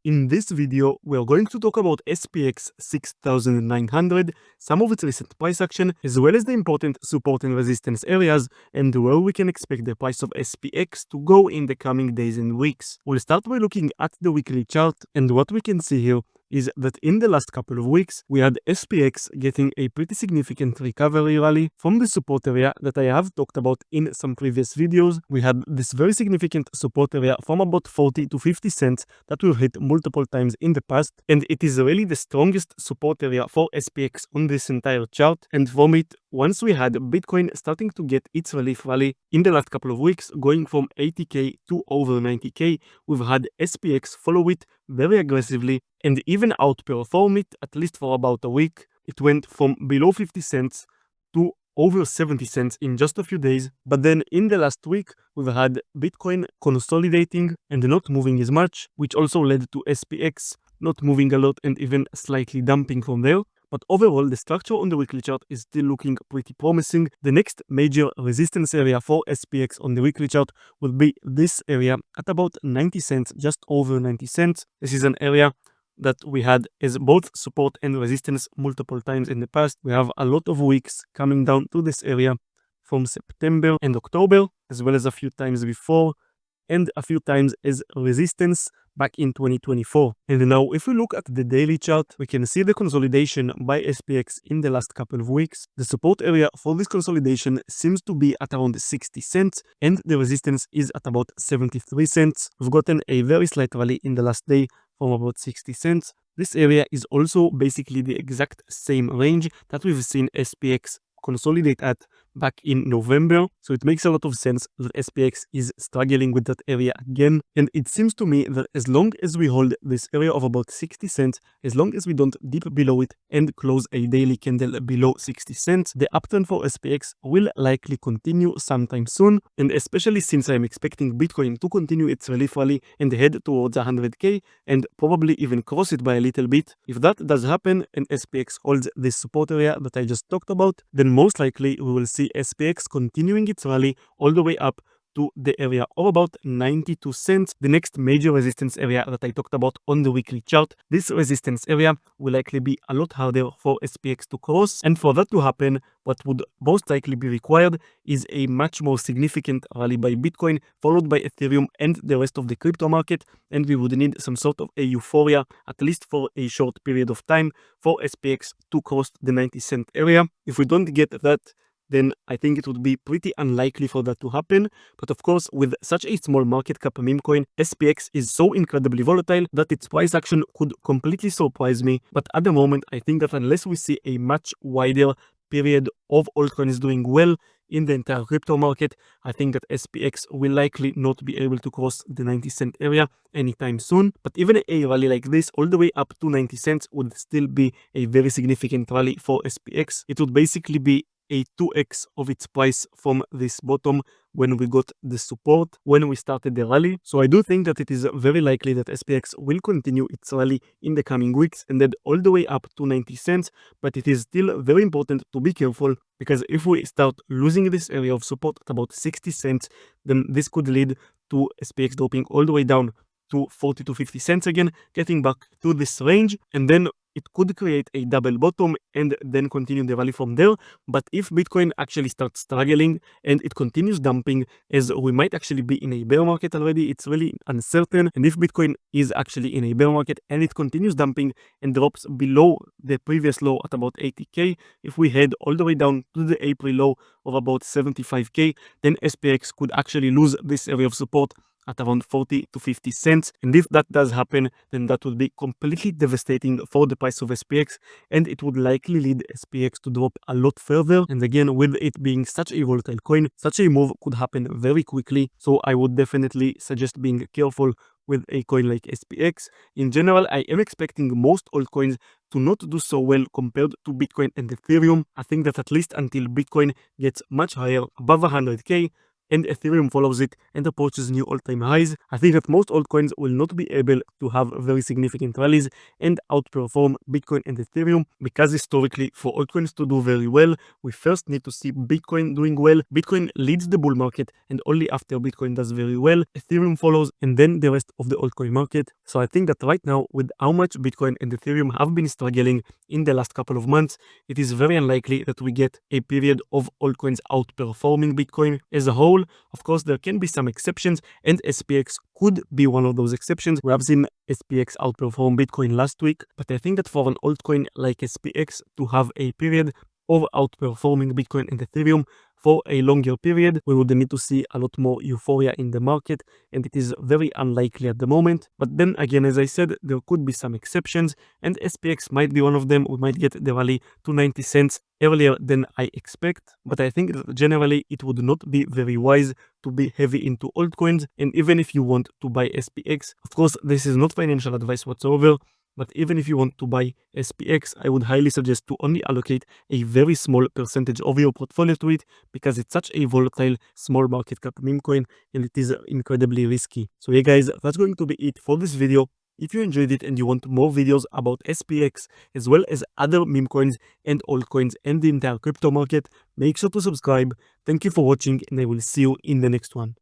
In this video, we are going to talk about SPX6900, some of its recent price action, as well as the important support and resistance areas, and where we can expect the price of SPX to go in the coming days and weeks. We'll start by looking at the weekly chart, and what we can see here is that in the last couple of weeks, we had SPX getting a pretty significant recovery rally from the support area that I have talked about in some previous videos. We had this very significant support area from about 40 to 50 cents that we've hit multiple times in the past, and it is really the strongest support area for SPX on this entire chart. And from it, once we had Bitcoin starting to get its relief rally in the last couple of weeks, going from 80k to over 90k, we've had SPX follow it very aggressively and even outperform it, at least for about a week. It went from below 50 cents to over 70 cents in just a few days. But then in the last week, we've had Bitcoin consolidating and not moving as much, which also led to SPX not moving a lot and even slightly dumping from there. But overall, the structure on the weekly chart is still looking pretty promising. The next major resistance area for SPX on the weekly chart will be this area at about 90 cents, just over 90 cents. This is an area that we had as both support and resistance multiple times in the past. We have a lot of weeks coming down to this area from September and October, as well as a few times before and a few times as resistance back in 2024. And now if we look at the daily chart, we can see the consolidation by SPX in the last couple of weeks. The support area for this consolidation seems to be at around 60 cents and the resistance is at about 73 cents. We've gotten a very slight rally in the last day from about 60 cents. This area is also basically the exact same range that we've seen SPX consolidate at back in November. So it makes a lot of sense that SPX is struggling with that area again. And it seems to me that as long as we hold this area of about 60 cents, as long as we don't dip below it and close a daily candle below 60 cents, the upturn for SPX will likely continue sometime soon. And especially since I'm expecting Bitcoin to continue its relief rally and head towards 100k and probably even cross it by a little bit. If that does happen and SPX holds this support area that I just talked about, then most likely we will see SPX continuing its rally all the way up to the area of about 92 cents, the next major resistance area that I talked about on the weekly chart. This resistance area will likely be a lot harder for SPX to cross, and for that to happen, what would most likely be required is a much more significant rally by Bitcoin, followed by Ethereum and the rest of the crypto market, and we would need some sort of a euphoria, at least for a short period of time, for SPX to cross the 90-cent area. If we don't get that, then I think it would be pretty unlikely for that to happen. But of course, with such a small market cap meme coin, SPX is so incredibly volatile that its price action could completely surprise me. But at the moment, I think that unless we see a much wider period of altcoins doing well in the entire crypto market, I think that SPX will likely not be able to cross the 90-cent area anytime soon. But even a rally like this all the way up to 90 cents would still be a very significant rally for SPX. It would basically be a 2x of its price from this bottom when we got the support when we started the rally. So I do think that it is very likely that SPX will continue its rally in the coming weeks and then all the way up to 90 cents. But it is still very important to be careful, because if we start losing this area of support at about 60 cents, then this could lead to SPX dropping all the way down to 40 to 50 cents again, getting back to this range, and then it could create a double bottom and then continue the rally from there. But if Bitcoin actually starts struggling and it continues dumping, as we might actually be in a bear market already, it's really uncertain. And if Bitcoin is actually in a bear market and it continues dumping and drops below the previous low at about 80k, if we head all the way down to the April low of about 75k, then SPX could actually lose this area of support at around 40 to 50 cents. And if that does happen, then that would be completely devastating for the price of SPX, and it would likely lead SPX to drop a lot further. And again, with it being such a volatile coin, such a move could happen very quickly. So I would definitely suggest being careful with a coin like SPX. In general, I am expecting most altcoins to not do so well compared to Bitcoin and Ethereum. I think that at least until Bitcoin gets much higher, above 100k, and Ethereum follows it and approaches new all-time highs, I think that most altcoins will not be able to have very significant rallies and outperform Bitcoin and Ethereum, because historically for altcoins to do very well, we first need to see Bitcoin doing well. Bitcoin leads the bull market, and only after Bitcoin does very well, Ethereum follows, and then the rest of the altcoin market. So I think that right now, with how much Bitcoin and Ethereum have been struggling in the last couple of months, it is very unlikely that we get a period of altcoins outperforming Bitcoin as a whole. Of course, there can be some exceptions, and SPX could be one of those exceptions. We have seen SPX outperform Bitcoin last week, but I think that for an altcoin like SPX to have a period of outperforming Bitcoin and Ethereum for a longer period, we would need to see a lot more euphoria in the market, and it is very unlikely at the moment. But then again, as I said, there could be some exceptions, and SPX might be one of them. We might get the rally to 90 cents earlier than I expect, but I think that generally it would not be very wise to be heavy into altcoins. And even if you want to buy SPX, of course, this is not financial advice whatsoever, but even if you want to buy SPX, I would highly suggest to only allocate a very small percentage of your portfolio to it, because it's such a volatile small market cap meme coin and it is incredibly risky. So yeah guys, that's going to be it for this video. If you enjoyed it and you want more videos about SPX as well as other meme coins and altcoins and the entire crypto market, make sure to subscribe. Thank you for watching, and I will see you in the next one.